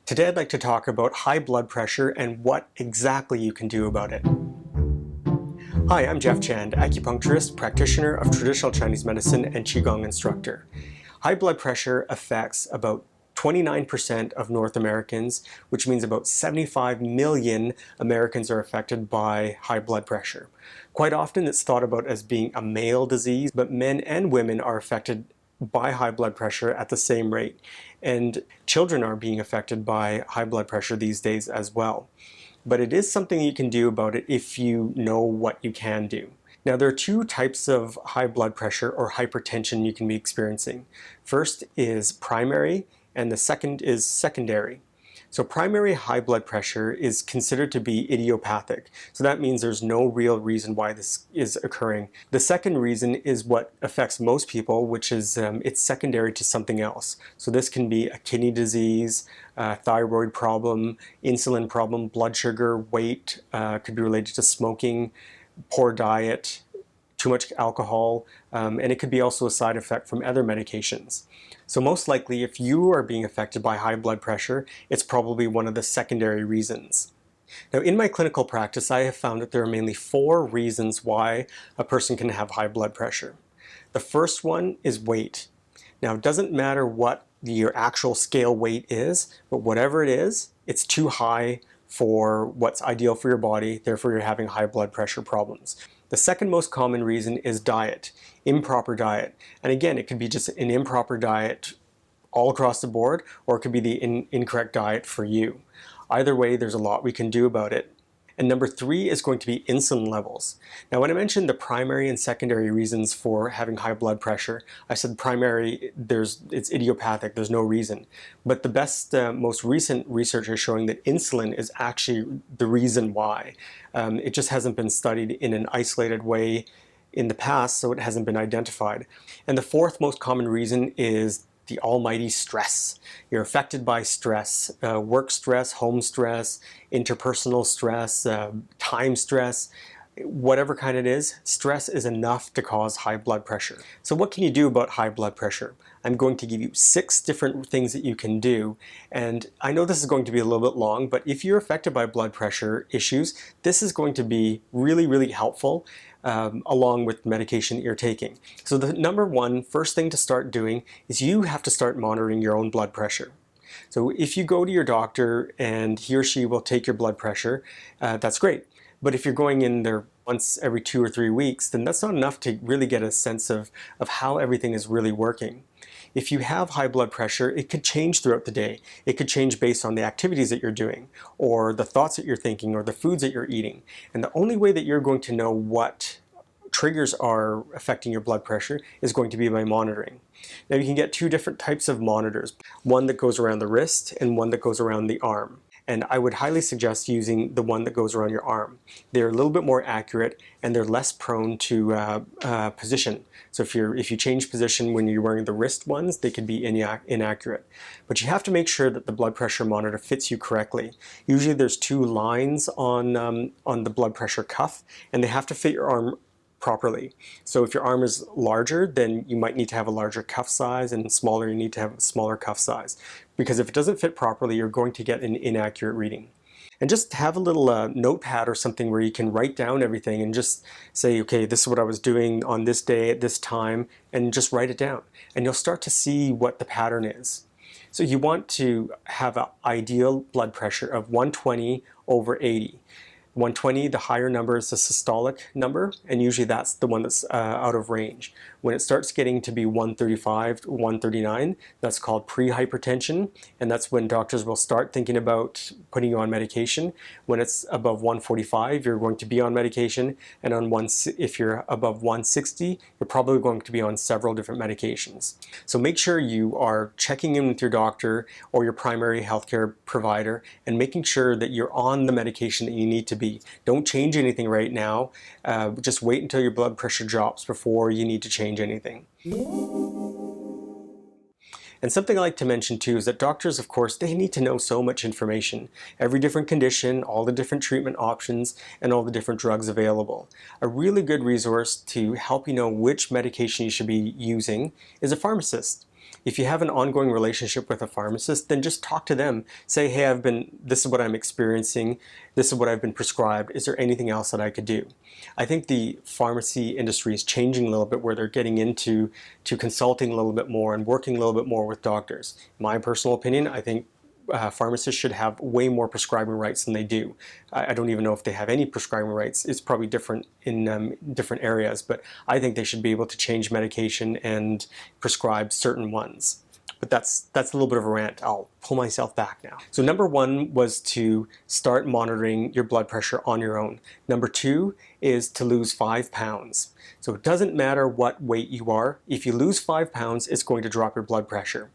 Today I'd like to talk about high blood pressure and what exactly you can do about it. Hi, I'm Jeff Chand, acupuncturist, practitioner of traditional Chinese medicine and Qigong instructor. High blood pressure affects about 29% of North Americans, which means about 75 million Americans are affected by high blood pressure. Quite often it's thought about as being a male disease, but men and women are affected by high blood pressure at the same rate. And children are being affected by high blood pressure these days as well. But it is something you can do about it if you know what you can do. Now, there are two types of high blood pressure or hypertension you can be experiencing. First is primary, and the second is secondary. So primary high blood pressure is considered to be idiopathic. So that means there's no real reason why this is occurring. The second reason is what affects most people, which is it's secondary to something else. So this can be a kidney disease, thyroid problem, insulin problem, blood sugar, weight, could be related to smoking, poor diet, too much alcohol, and it could be also a side effect from other medications. So most likely, if you are being affected by high blood pressure, it's probably one of the secondary reasons. Now, in my clinical practice, I have found that there are mainly 4 reasons why a person can have high blood pressure. The first one is weight. Now, it doesn't matter what your actual scale weight is, but whatever it is, it's too high for what's ideal for your body, therefore you're having high blood pressure problems. The second most common reason is diet, improper diet. And again, it could be just an improper diet all across the board, or it could be the incorrect diet for you. Either way, there's a lot we can do about it. And number 3 is going to be insulin levels. Now, when I mentioned the primary and secondary reasons for having high blood pressure, I said primary, it's idiopathic, there's no reason. But the best, most recent research is showing that insulin is actually the reason why. It just hasn't been studied in an isolated way in the past, so it hasn't been identified. And the 4th most common reason is the almighty stress. You're affected by stress, work stress, home stress, interpersonal stress, time stress, whatever kind it is, stress is enough to cause high blood pressure. So what can you do about high blood pressure? I'm going to give you 6 different things that you can do. And I know this is going to be a little bit long, but if you're affected by blood pressure issues, this is going to be really, really helpful along with medication that you're taking. So the number 1 first thing to start doing is you have to start monitoring your own blood pressure. So if you go to your doctor and he or she will take your blood pressure, that's great. But if you're going in there once every 2 or 3 weeks, then that's not enough to really get a sense of how everything is really working. If you have high blood pressure, it could change throughout the day. It could change based on the activities that you're doing, or the thoughts that you're thinking, or the foods that you're eating. And the only way that you're going to know what triggers are affecting your blood pressure is going to be by monitoring. Now, you can get 2 different types of monitors, one that goes around the wrist and one that goes around the arm. And I would highly suggest using the one that goes around your arm. They're a little bit more accurate and they're less prone to position. So if you change position when you're wearing the wrist ones, they could be inaccurate. But you have to make sure that the blood pressure monitor fits you correctly. Usually there's 2 lines on the blood pressure cuff, and they have to fit your arm properly. So if your arm is larger, then you might need to have a larger cuff size, and smaller, you need to have a smaller cuff size. Because if it doesn't fit properly, you're going to get an inaccurate reading. And just have a little notepad or something where you can write down everything and just say, okay, this is what I was doing on this day at this time, and just write it down. And you'll start to see what the pattern is. So you want to have an ideal blood pressure of 120 over 80. 120, the higher number is the systolic number, and usually that's the one that's out of range. When it starts getting to be 135, 139, that's called pre-hypertension, and that's when doctors will start thinking about putting you on medication. When it's above 145, you're going to be on medication, and if you're above 160, you're probably going to be on several different medications. So make sure you are checking in with your doctor or your primary healthcare provider and making sure that you're on the medication that you need to be. Don't change anything right now. Just wait until your blood pressure drops before you need to change anything. And something I like to mention too is that doctors, of course, they need to know so much information. Every different condition, all the different treatment options, and all the different drugs available. A really good resource to help you know which medication you should be using is a pharmacist. If you have an ongoing relationship with a pharmacist, then just talk to them. Say, hey, this is what I'm experiencing. This is what I've been prescribed. Is there anything else that I could do? I think the pharmacy industry is changing a little bit, where they're getting into consulting a little bit more and working a little bit more with doctors. My personal opinion, I think pharmacists should have way more prescribing rights than they do. I don't even know if they have any prescribing rights. It's probably different in different areas, but I think they should be able to change medication and prescribe certain ones. But that's a little bit of a rant. I'll pull myself back now. So number 1 was to start monitoring your blood pressure on your own. Number 2 is to lose 5 pounds. So it doesn't matter what weight you are. If you lose 5 pounds, it's going to drop your blood pressure.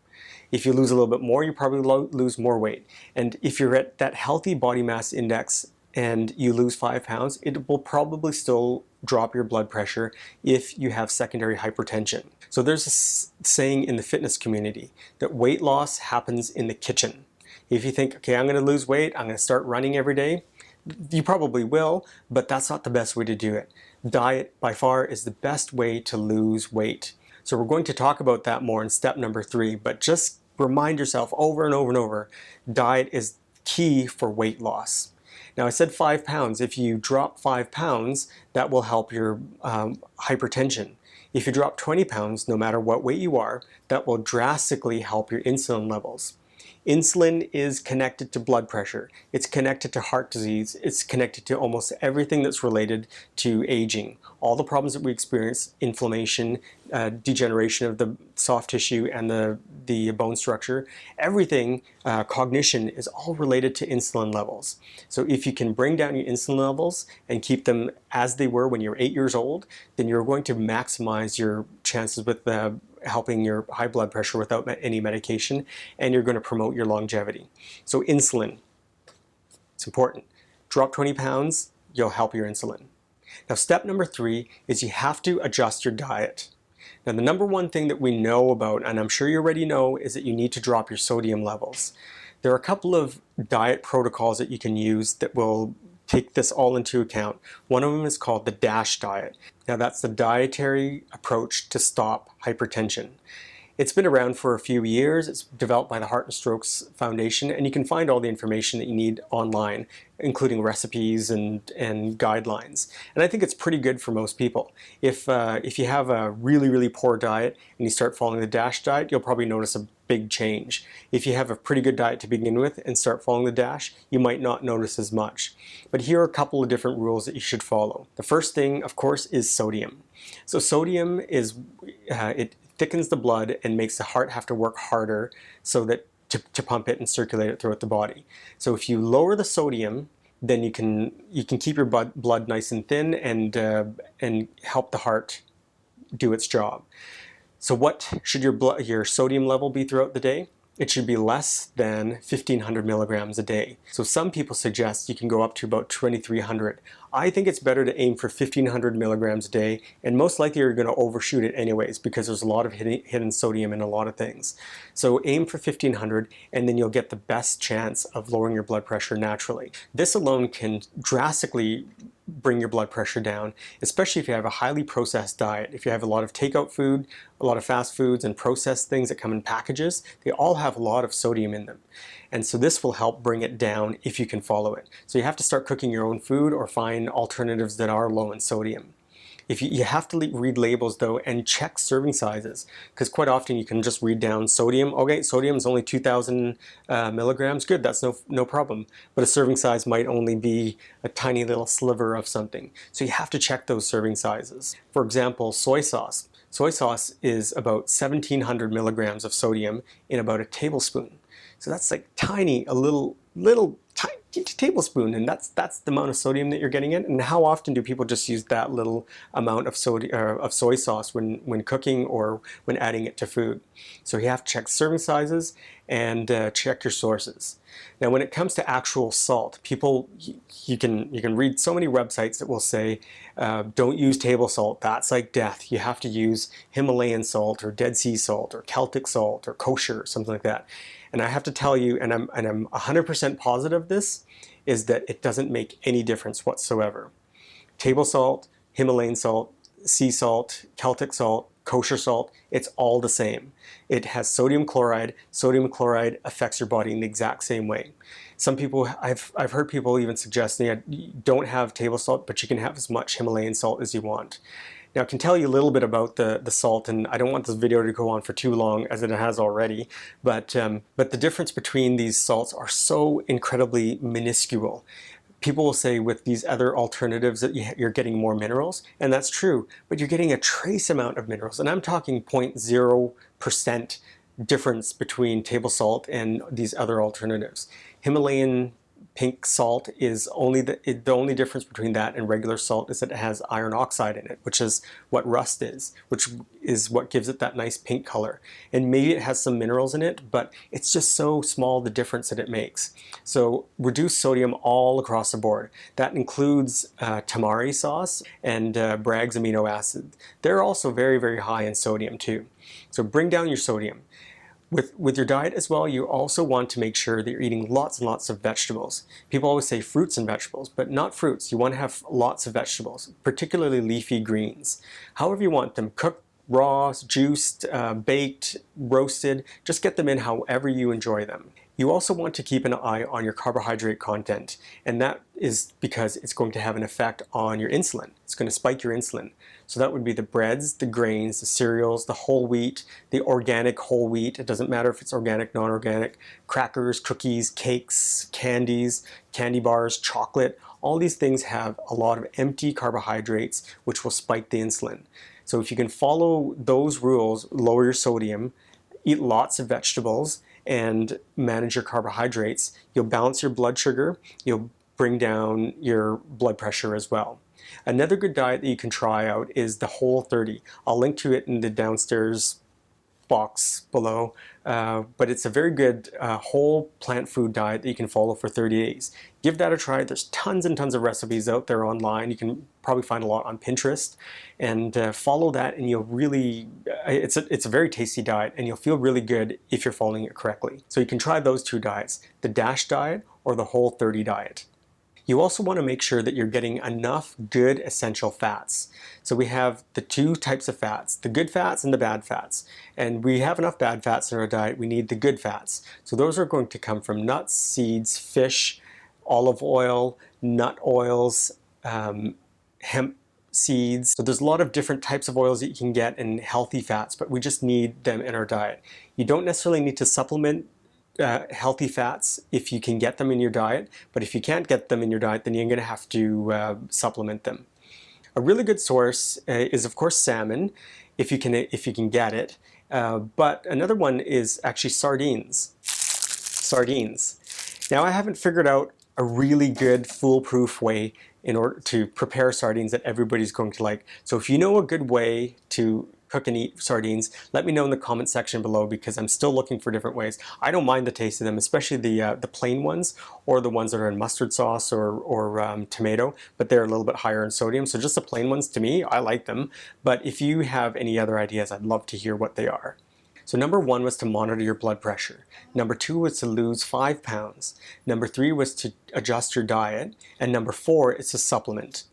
If you lose a little bit more, you probably lose more weight. And if you're at that healthy body mass index and you lose 5 pounds, it will probably still drop your blood pressure if you have secondary hypertension. So there's a saying in the fitness community that weight loss happens in the kitchen. If you think, okay, I'm going to lose weight, I'm going to start running every day, you probably will, but that's not the best way to do it. Diet, by far, is the best way to lose weight. So we're going to talk about that more in step number 3, but just remind yourself over and over and over, diet is key for weight loss. Now I said 5 pounds. If you drop 5 pounds, that will help your hypertension. If you drop 20 pounds, no matter what weight you are, that will drastically help your insulin levels. Insulin is connected to blood pressure. It's connected to heart disease. It's connected to almost everything that's related to aging. All the problems that we experience, inflammation, degeneration of the soft tissue and the bone structure, everything, cognition, is all related to insulin levels. So if you can bring down your insulin levels and keep them as they were when you were 8 years old, then you're going to maximize your chances with helping your high blood pressure without any medication, and you're going to promote your longevity. So insulin, it's important. Drop 20 pounds, you'll help your insulin. Now step number 3 is you have to adjust your diet. Now the number 1 thing that we know about, and I'm sure you already know, is that you need to drop your sodium levels. There are a couple of diet protocols that you can use that will take this all into account. One of them is called the DASH diet. Now that's the dietary approach to stop hypertension. It's been around for a few years. It's developed by the Heart and Strokes Foundation, and you can find all the information that you need online, including recipes and guidelines. And I think it's pretty good for most people. If you have a really, really poor diet and you start following the DASH diet, you'll probably notice a big change. If you have a pretty good diet to begin with and start following the DASH, you might not notice as much. But here are a couple of different rules that you should follow. The first thing, of course, is sodium. So sodium is, it thickens the blood and makes the heart have to work harder so that to pump it and circulate it throughout the body. So if you lower the sodium, then you can keep your blood nice and thin and help the heart do its job. So what should your sodium level be throughout the day? It should be less than 1,500 milligrams a day. So some people suggest you can go up to about 2,300. I think it's better to aim for 1,500 milligrams a day, and most likely you're going to overshoot it anyways because there's a lot of hidden sodium in a lot of things. So aim for 1,500, and then you'll get the best chance of lowering your blood pressure naturally. This alone can drastically bring your blood pressure down, especially if you have a highly processed diet. If you have a lot of takeout food, a lot of fast foods and processed things that come in packages, they all have a lot of sodium in them. And so this will help bring it down if you can follow it. So you have to start cooking your own food or find alternatives that are low in sodium. If you have to read labels though and check serving sizes, because quite often you can just read down sodium. Okay, sodium is only 2,000 milligrams. Good, that's no problem. But a serving size might only be a tiny little sliver of something. So you have to check those serving sizes. For example, soy sauce. Soy sauce is about 1,700 milligrams of sodium in about a tablespoon. So that's like tiny, a little tiny tablespoon, and that's the amount of sodium that you're getting in. And how often do people just use that little amount of soy sauce when cooking or when adding it to food? So you have to check serving sizes and check your sources. Now, when it comes to actual salt, people, you can read so many websites that will say, don't use table salt. That's like death. You have to use Himalayan salt or Dead Sea salt or Celtic salt or kosher or something like that. And I have to tell you, and I'm 100% positive of this, is that it doesn't make any difference whatsoever. Table salt, Himalayan salt, sea salt, Celtic salt, kosher salt, it's all the same. It has sodium chloride. Sodium chloride affects your body in the exact same way. Some people, I've heard people even suggesting that you don't have table salt, but you can have as much Himalayan salt as you want. Now I can tell you a little bit about the salt, and I don't want this video to go on for too long as it has already, but the difference between these salts are so incredibly minuscule. People will say with these other alternatives that you're getting more minerals, and that's true, but you're getting a trace amount of minerals, and I'm talking 0.0% difference between table salt and these other alternatives. Himalayan pink salt is the only difference between that and regular salt is that it has iron oxide in it, which is what rust is, which is what gives it that nice pink color. And maybe it has some minerals in it, but it's just so small the difference that it makes. So reduce sodium all across the board. That includes tamari sauce and Bragg's amino acid. They're also very, very high in sodium too. So bring down your sodium. With your diet as well, you also want to make sure that you're eating lots and lots of vegetables. People always say fruits and vegetables, but not fruits. You want to have lots of vegetables, particularly leafy greens. However you want them, cooked, raw, juiced, baked, roasted, just get them in however you enjoy them. You also want to keep an eye on your carbohydrate content, and that is because it's going to have an effect on your insulin. It's going to spike your insulin. So that would be the breads, the grains, the cereals, the whole wheat, the organic whole wheat. It doesn't matter if it's organic, non-organic, crackers, cookies, cakes, candies, candy bars, chocolate. All these things have a lot of empty carbohydrates, which will spike the insulin. So if you can follow those rules, lower your sodium, eat lots of vegetables, and manage your carbohydrates, you'll balance your blood sugar, you'll bring down your blood pressure as well. Another good diet that you can try out is the Whole30. I'll link to it in the downstairs box below, but it's a very good whole plant food diet that you can follow for 30 days. Give that a try. There's tons and tons of recipes out there online. You can probably find a lot on Pinterest, and follow that, and you'll really, it's a very tasty diet, and you'll feel really good if you're following it correctly. So you can try those two diets, the DASH diet or the Whole30 diet. You also want to make sure that you're getting enough good essential fats. So we have the two types of fats, the good fats and the bad fats. And we have enough bad fats in our diet, we need the good fats. So those are going to come from nuts, seeds, fish, olive oil, nut oils, hemp seeds. So there's a lot of different types of oils that you can get in healthy fats, but we just need them in our diet. You don't necessarily need to supplement healthy fats if you can get them in your diet, but if you can't get them in your diet, then you're going to have to supplement them. A really good source is of course salmon, if you can get it, but another one is actually sardines. Sardines. Now I haven't figured out a really good foolproof way in order to prepare sardines that everybody's going to like. So if you know a good way to cook and eat sardines, let me know in the comment section below, because I'm still looking for different ways. I don't mind the taste of them, especially the plain ones or the ones that are in mustard sauce or tomato, but they're a little bit higher in sodium. So just the plain ones, to me, I like them. But if you have any other ideas, I'd love to hear what they are. So number 1 was to monitor your blood pressure. Number 2 was to lose 5 pounds. Number 3 was to adjust your diet. And number 4 is to supplement.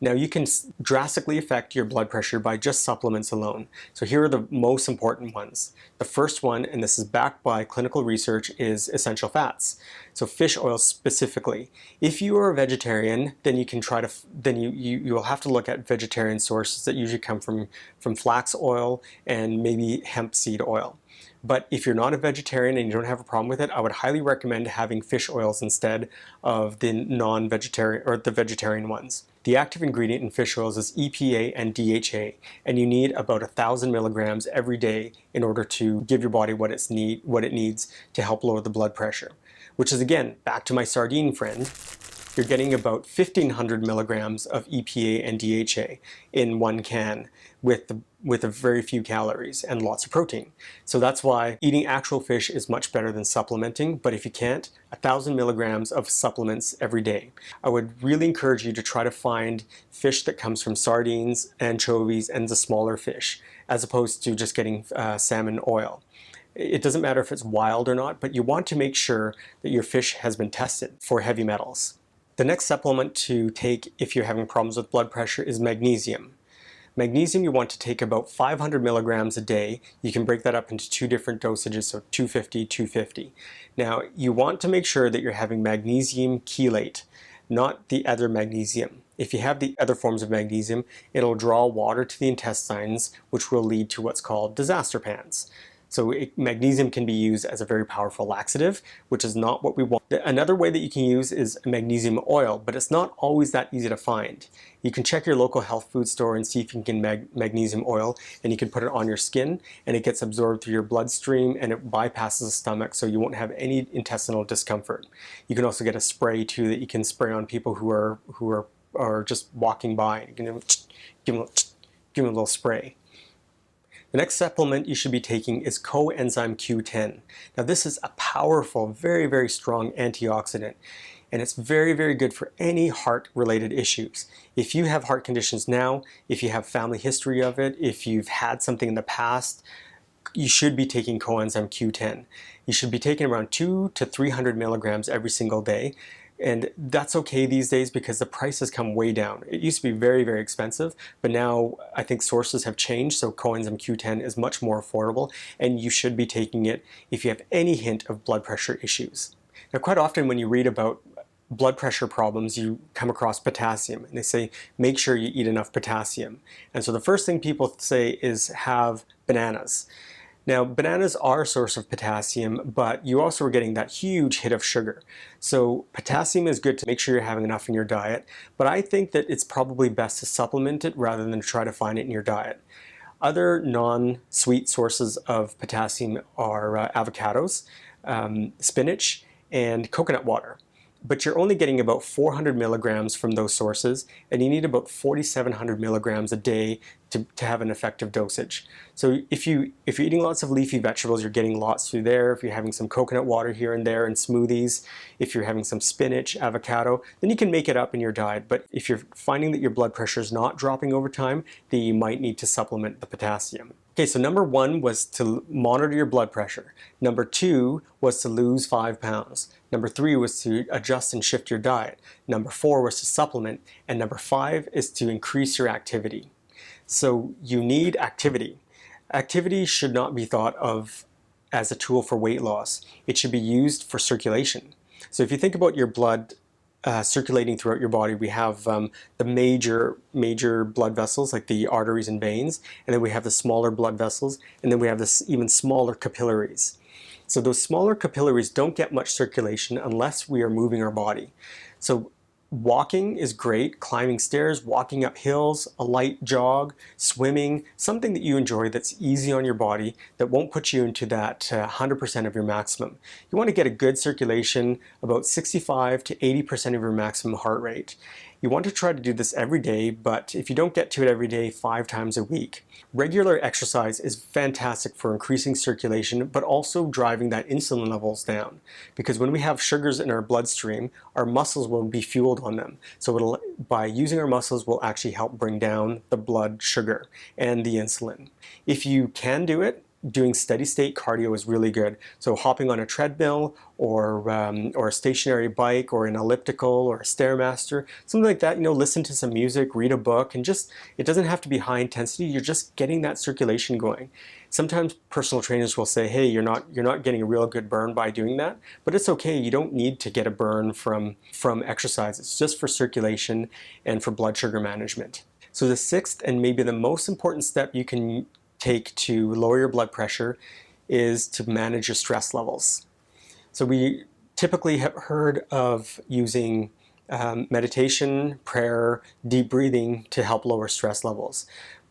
Now you can drastically affect your blood pressure by just supplements alone. So here are the most important ones. The first one, and this is backed by clinical research, is essential fats. So fish oil specifically. If you are a vegetarian, then you can try to, you will have to look at vegetarian sources that usually come from flax oil and maybe hemp seed oil. But if you're not a vegetarian and you don't have a problem with it, I would highly recommend having fish oils instead of the non-vegetarian or the vegetarian ones. The active ingredient in fish oils is EPA and DHA, and you need about 1,000 milligrams every day in order to give your body what it needs to help lower the blood pressure. Which is, again, back to my sardine friend, you're getting about 1,500 milligrams of EPA and DHA in one can with a very few calories and lots of protein. So that's why eating actual fish is much better than supplementing, but if you can't, 1,000 milligrams of supplements every day. I would really encourage you to try to find fish that comes from sardines, anchovies, and the smaller fish, as opposed to just getting salmon oil. It doesn't matter if it's wild or not, but you want to make sure that your fish has been tested for heavy metals. The next supplement to take if you're having problems with blood pressure is magnesium. Magnesium you want to take about 500 milligrams a day. You can break that up into two different dosages, so 250, 250. Now you want to make sure that you're having magnesium chelate, not the other magnesium. If you have the other forms of magnesium, it'll draw water to the intestines, which will lead to what's called disaster pans. So magnesium can be used as a very powerful laxative, which is not what we want. Another way that you can use is magnesium oil, but it's not always that easy to find. You can check your local health food store and see if you can get magnesium oil, and you can put it on your skin, and it gets absorbed through your bloodstream, and it bypasses the stomach, so you won't have any intestinal discomfort. You can also get a spray too that you can spray on people who are just walking by. You can give them a little spray. The next supplement you should be taking is coenzyme Q10. Now this is a powerful, very, very strong antioxidant, and it's very, very good for any heart-related issues. If you have heart conditions now, if you have family history of it, if you've had something in the past, you should be taking coenzyme Q10. You should be taking around 200 to 300 milligrams every single day. And that's okay these days because the price has come way down. It used to be very, very expensive, but now I think sources have changed, so coenzyme Q10 is much more affordable, and you should be taking it if you have any hint of blood pressure issues. Now, quite often when you read about blood pressure problems, you come across potassium, and they say, make sure you eat enough potassium. And so the first thing people say is have bananas. Now, bananas are a source of potassium, but you also are getting that huge hit of sugar. So potassium is good to make sure you're having enough in your diet, but I think that it's probably best to supplement it rather than try to find it in your diet. Other non-sweet sources of potassium are avocados, spinach, and coconut water. But you're only getting about 400 milligrams from those sources, and you need about 4,700 milligrams a day to have an effective dosage. So if you're eating lots of leafy vegetables, you're getting lots through there. If you're having some coconut water here and there in smoothies, if you're having some spinach, avocado, then you can make it up in your diet. But if you're finding that your blood pressure is not dropping over time, then you might need to supplement the potassium. Okay, so number 1 was to monitor your blood pressure. Number 2 was to lose 5 pounds. Number 3 was to adjust and shift your diet. Number 4 was to supplement. And number 5 is to increase your activity. So you need activity. Activity should not be thought of as a tool for weight loss. It should be used for circulation. So if you think about your blood circulating throughout your body, we have the major blood vessels like the arteries and veins, and then we have the smaller blood vessels, and then we have this even smaller capillaries. So those smaller capillaries don't get much circulation unless we are moving our body. So walking is great, climbing stairs, walking up hills, a light jog, swimming, something that you enjoy that's easy on your body that won't put you into that 100% of your maximum. You want to get a good circulation, about 65 to 80% of your maximum heart rate. You want to try to do this every day, but if you don't get to it every day, 5 times a week. Regular exercise is fantastic for increasing circulation, but also driving that insulin levels down. Because when we have sugars in our bloodstream, our muscles will be fueled on them. So by using our muscles, will actually help bring down the blood sugar and the insulin. If you can do it, doing steady state cardio is really good. So hopping on a treadmill or a stationary bike or an elliptical or a Stairmaster, something like that, listen to some music, read a book, and it doesn't have to be high intensity, you're just getting that circulation going. Sometimes personal trainers will say, hey, you're not getting a real good burn by doing that, but it's okay, you don't need to get a burn from exercise. It's just for circulation and for blood sugar management. So the 6th and maybe the most important step you can take to lower your blood pressure is to manage your stress levels. So we typically have heard of using meditation, prayer, deep breathing to help lower stress levels.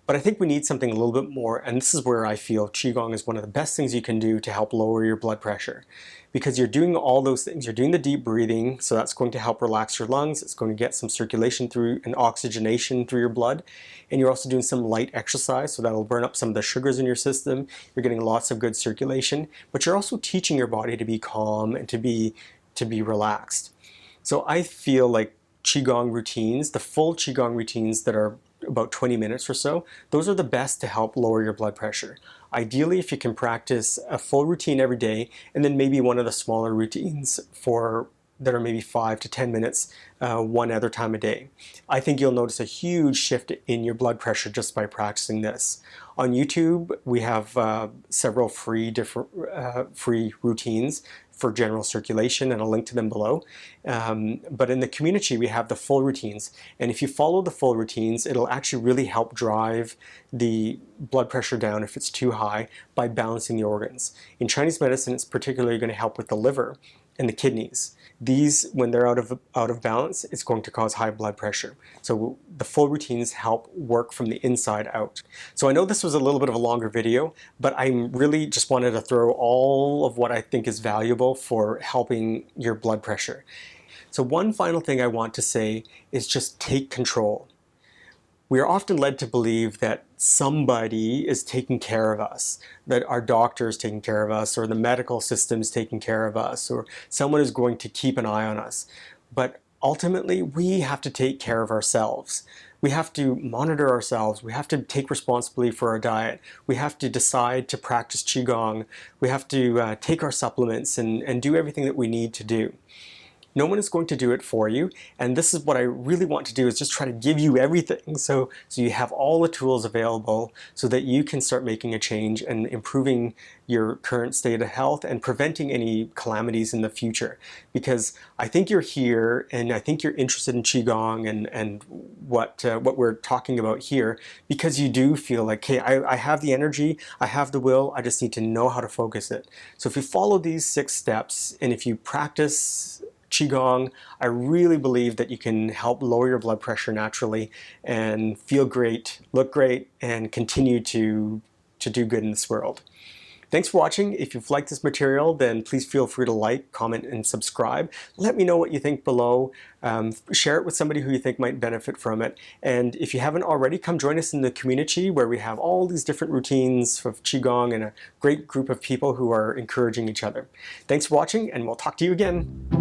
But I think we need something a little bit more, and this is where I feel Qigong is one of the best things you can do to help lower your blood pressure. Because you're doing all those things. You're doing the deep breathing, so that's going to help relax your lungs. It's going to get some circulation through and oxygenation through your blood. And you're also doing some light exercise, so that'll burn up some of the sugars in your system. You're getting lots of good circulation, but you're also teaching your body to be calm and to be relaxed. So I feel like Qigong routines, the full Qigong routines that are about 20 minutes or so, those are the best to help lower your blood pressure. Ideally, if you can practice a full routine every day and then maybe one of the smaller routines for that are maybe 5 to 10 minutes one other time a day. I think you'll notice a huge shift in your blood pressure just by practicing this. On YouTube, we have several free routines for general circulation, and I'll link to them below. But in the Communi-Qi, we have the full routines. And if you follow the full routines, it'll actually really help drive the blood pressure down if it's too high by balancing the organs. In Chinese medicine, it's particularly going to help with the liver and the kidneys. These, when they're out of balance, it's going to cause high blood pressure. So the full routines help work from the inside out. So I know this was a little bit of a longer video, but I really just wanted to throw all of what I think is valuable for helping your blood pressure. So one final thing I want to say is just take control. We are often led to believe that somebody is taking care of us, that our doctor is taking care of us, or the medical system is taking care of us, or someone is going to keep an eye on us. But ultimately, we have to take care of ourselves. We have to monitor ourselves. We have to take responsibility for our diet. We have to decide to practice Qigong. We have to take our supplements and do everything that we need to do. No one is going to do it for you, and this is what I really want to do, is just try to give you everything so you have all the tools available so that you can start making a change and improving your current state of health and preventing any calamities in the future. Because I think you're here and I think you're interested in Qigong and what we're talking about here because you do feel like, hey, I have the energy, I have the will, I just need to know how to focus it. So if you follow these 6 steps and if you practice Qigong, I really believe that you can help lower your blood pressure naturally and feel great, look great, and continue to do good in this world. Thanks for watching. If you've liked this material, then please feel free to like, comment, and subscribe. Let me know what you think below. Share it with somebody who you think might benefit from it. And if you haven't already, come join us in the Communi-Qi, where we have all these different routines of Qigong and a great group of people who are encouraging each other. Thanks for watching, and we'll talk to you again.